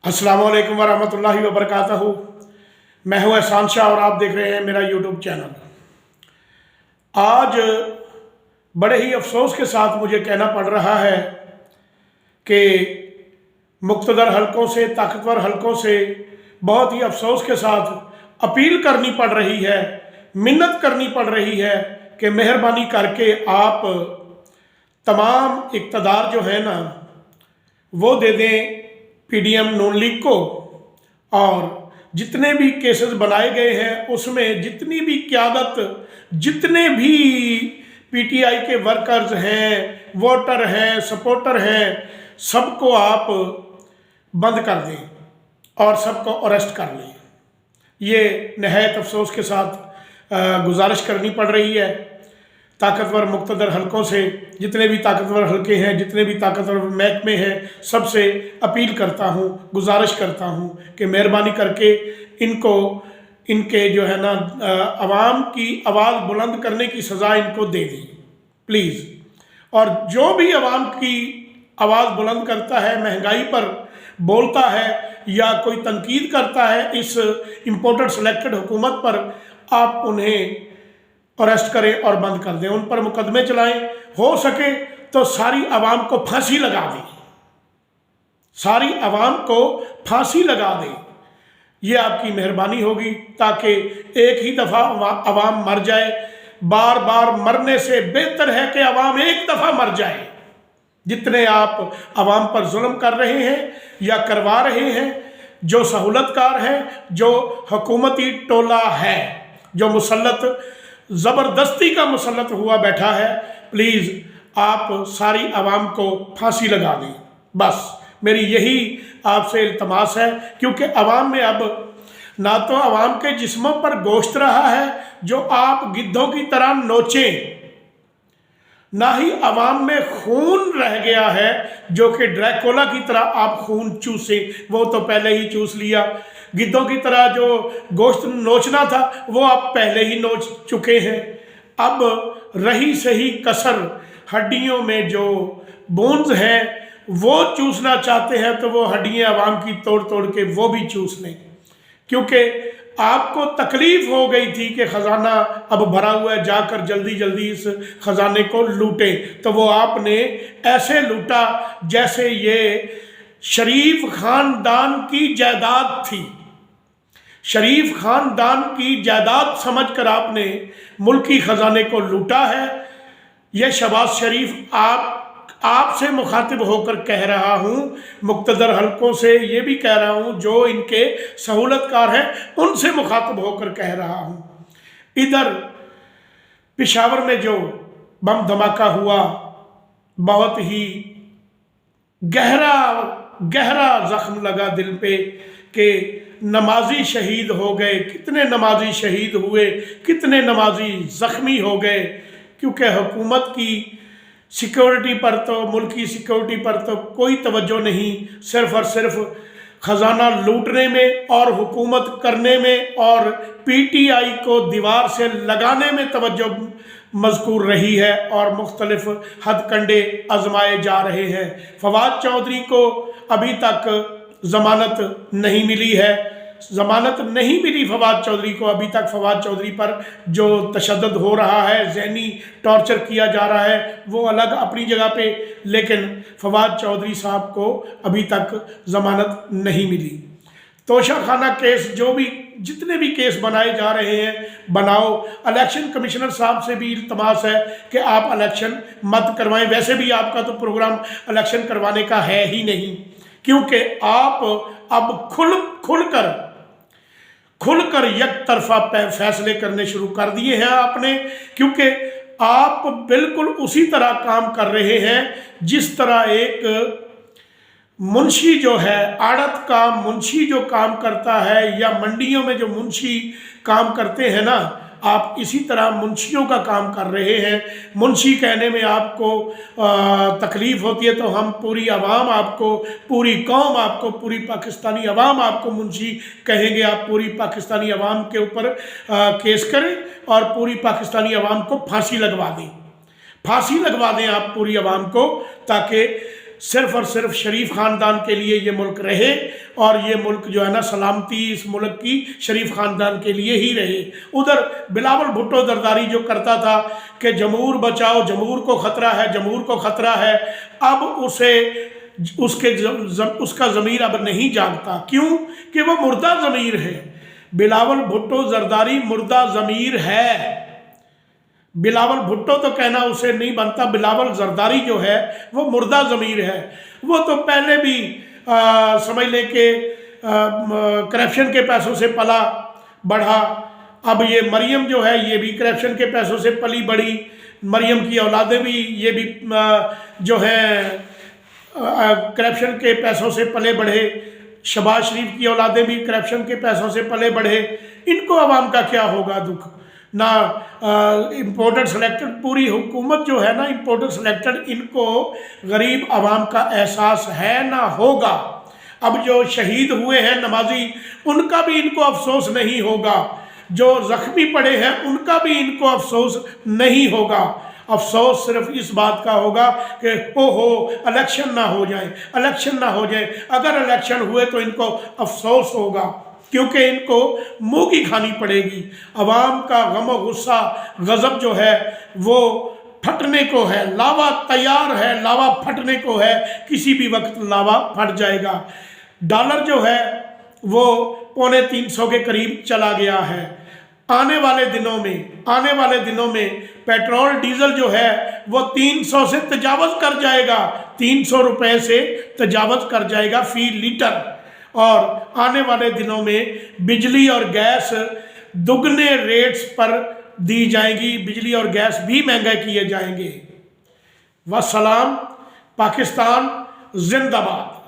अस्सलाम वालेकुम वरहमतुल्लाहि वबरकातुहू। मैं हूं एहसान शाह और आप देख रहे हैं मेरा यूट्यूब चैनल। आज बड़े ही अफसोस के साथ मुझे कहना पड़ रहा है कि मुक़्तदर हलकों से, ताकतवर हलकों से बहुत ही अफसोस के साथ अपील करनी पड़ रही है, मिन्नत करनी पड़ रही है कि मेहरबानी करके आप तमाम इक़्तिदार जो है ना वो दे दें पीडीएम नून लीग को, और जितने भी केसेस बनाए गए हैं उसमें जितनी भी क़यादत, जितने भी पीटीआई के वर्कर्स हैं, वोटर हैं, सपोर्टर हैं, सबको आप बंद कर दें और सबको अरेस्ट कर लें। ये नहायत अफसोस के साथ गुजारिश करनी पड़ रही है ताकतवर मुक़्तदर हलकों से। जितने भी ताकतवर हलके हैं, जितने भी ताकतवर महकमे हैं, सबसे अपील करता हूँ, गुजारिश करता हूँ कि मेहरबानी करके इनको, इनके जो है ना अवाम की आवाज़ बुलंद करने की सज़ा इनको दे दें प्लीज़। और जो भी अवाम की आवाज़ बुलंद करता है, महंगाई पर बोलता है या कोई तनकीद करता है इस इम्पोर्टेड सेलेक्टेड हुकूमत पर, आप उन्हें अरेस्ट करें और बंद कर दें, उन पर मुकदमे चलाएं। हो सके तो सारी आवाम को फांसी लगा दें, सारी आवाम को फांसी लगा दें। ये आपकी मेहरबानी होगी ताकि एक ही दफ़ा आवाम मर जाए। बार बार मरने से बेहतर है कि आवाम एक दफ़ा मर जाए। जितने आप आवाम पर जुल्म कर रहे हैं या करवा रहे हैं, जो सहूलतकार हैं, जो हुकूमती टोला है, जो मुसल्लत ज़बरदस्ती का मुसल्लत हुआ बैठा है, प्लीज़ आप सारी आवाम को फांसी लगा दें। बस मेरी यही आपसे इल्तमास है, क्योंकि आवाम में अब ना तो आवाम के जिस्मों पर गोश्त रहा है जो आप गिद्धों की तरह नोचें, ना ही आवाम में खून रह गया है जो कि ड्रैकुला की तरह आप खून चूसें। वो तो पहले ही चूस लिया। गिद्धों की तरह जो गोश्त नोचना था वो आप पहले ही नोच चुके हैं। अब रही सही कसर हड्डियों में जो बोन्स हैं वो चूसना चाहते हैं, तो वो हड्डियाँ आवाम की तोड़ तोड़ के वो भी चूस लें, क्योंकि आपको तकलीफ़ हो गई थी कि ख़जाना अब भरा हुआ है, जाकर जल्दी जल्दी इस ख़जाने को लूटें। तो वो आपने ऐसे लूटा जैसे ये शरीफ ख़ानदान की जायदाद थी। शरीफ ख़ानदान की जायदाद समझकर आपने मुल्की ख़जाने को लूटा है। यह शहबाज शरीफ आपसे मुखातिब होकर कह रहा हूँ, मुक़्तदर हलकों से ये भी कह रहा हूँ, जो इनके सहूलतकार हैं उनसे मुखातिब होकर कह रहा हूँ। इधर पेशावर में जो बम धमाका हुआ, बहुत ही गहरा गहरा ज़ख्म लगा दिल पे कि नमाजी शहीद हो गए। कितने नमाजी शहीद हुए, कितने नमाजी ज़ख्मी हो गए, क्योंकि हुकूमत की सिक्योरिटी पर तो, मुल्की सिक्योरिटी पर तो कोई तवज्जो नहीं, सिर्फ़ और सिर्फ ख़जाना लूटने में और हुकूमत करने में और पीटीआई को दीवार से लगाने में तवज्जो मज़कूर रही है और मुख्तलिफ़ हथकंडे आजमाए जा रहे हैं। फवाद चौधरी को अभी तक ज़मानत नहीं मिली है, ज़मानत नहीं मिली फवाद चौधरी को अभी तक। फवाद चौधरी पर जो तशद्दुद हो रहा है, ज़हनी टॉर्चर किया जा रहा है, वो अलग अपनी जगह पे, लेकिन फवाद चौधरी साहब को अभी तक ज़मानत नहीं मिली। तोशाखाना केस, जो भी जितने भी केस बनाए जा रहे हैं बनाओ। इलेक्शन कमिश्नर साहब से भी इल्तमास है कि आप इलेक्शन मत करवाएं। वैसे भी आपका तो प्रोग्राम इलेक्शन करवाने का है ही नहीं, क्योंकि आप अब खुलकर एक तरफा फैसले करने शुरू कर दिए हैं आपने, क्योंकि आप बिल्कुल उसी तरह काम कर रहे हैं जिस तरह एक मुंशी जो है, आड़त का मुंशी जो काम करता है, या मंडियों में जो मुंशी काम करते हैं ना, आप इसी तरह मुंशियों का काम कर रहे हैं। मुंशी कहने में आपको तकलीफ़ होती है, तो हम पूरी आवाम आपको, पूरी कौम आपको, पूरी पाकिस्तानी आवाम आपको मुंशी कहेंगे। आप पूरी पाकिस्तानी आवाम के ऊपर केस करें और पूरी पाकिस्तानी आवाम को फांसी लगवा दें। फांसी लगवा दें आप पूरी आवाम को, ताकि صرف اور صرف شریف خاندان کے لیے یہ ملک رہے، اور یہ ملک جو ہے نا سلامتی اس ملک کی شریف خاندان کے لیے ہی رہے۔ ادھر بلاول بھٹو زرداری جو کرتا تھا کہ جمہور بچاؤ، جمہور کو خطرہ ہے، جمہور کو خطرہ ہے، اب اس کا ضمیر اب نہیں جاگتا۔ کیوں؟ کہ وہ مردہ ضمیر ہے۔ بلاول بھٹو زرداری مردہ ضمیر ہے۔ بلاول بھٹو تو کہنا اسے نہیں بنتا، بلاول زرداری جو ہے وہ مردہ ضمیر ہے۔ وہ تو پہلے بھی سمجھ لیں کہ کرپشن کے پیسوں سے پلا بڑھا، اب یہ مریم جو ہے یہ بھی کرپشن کے پیسوں سے پلی بڑھی، مریم کی اولادیں بھی یہ بھی جو ہیں کرپشن کے پیسوں سے پلے بڑھے، شہباز شریف کی اولادیں بھی کرپشن کے پیسوں سے پلے بڑھے۔ ان کو عوام کا کیا ہوگا دکھ؟ نہ امپورٹڈ سلیکٹڈ پوری حکومت جو ہے نا امپورٹڈ سلیکٹڈ، ان کو غریب عوام کا احساس ہے نہ ہوگا۔ اب جو شہید ہوئے ہیں نمازی، ان کا بھی ان کو افسوس نہیں ہوگا، جو زخمی پڑے ہیں ان کا بھی ان کو افسوس نہیں ہوگا۔ افسوس صرف اس بات کا ہوگا کہ الیکشن نہ ہو جائے، الیکشن نہ ہو جائے۔ اگر الیکشن ہوئے تو ان کو افسوس ہوگا، کیونکہ ان کو منہ کی کھانی پڑے گی۔ عوام کا غم و غصہ غضب جو ہے وہ پھٹنے کو ہے، لاوا تیار ہے، لاوا پھٹنے کو ہے، کسی بھی وقت لاوا پھٹ جائے گا۔ ڈالر جو ہے وہ 350 کے قریب چلا گیا ہے۔ آنے والے دنوں میں پیٹرول ڈیزل جو ہے وہ 300 سے تجاوز کر جائے گا، 300 روپے سے تجاوز کر جائے گا فی لیٹر۔ اور آنے والے دنوں میں بجلی اور گیس دگنے ریٹس پر دی جائیں گی، بجلی اور گیس بھی مہنگا کیے جائیں گے۔ والسلام، پاکستان زندہ باد۔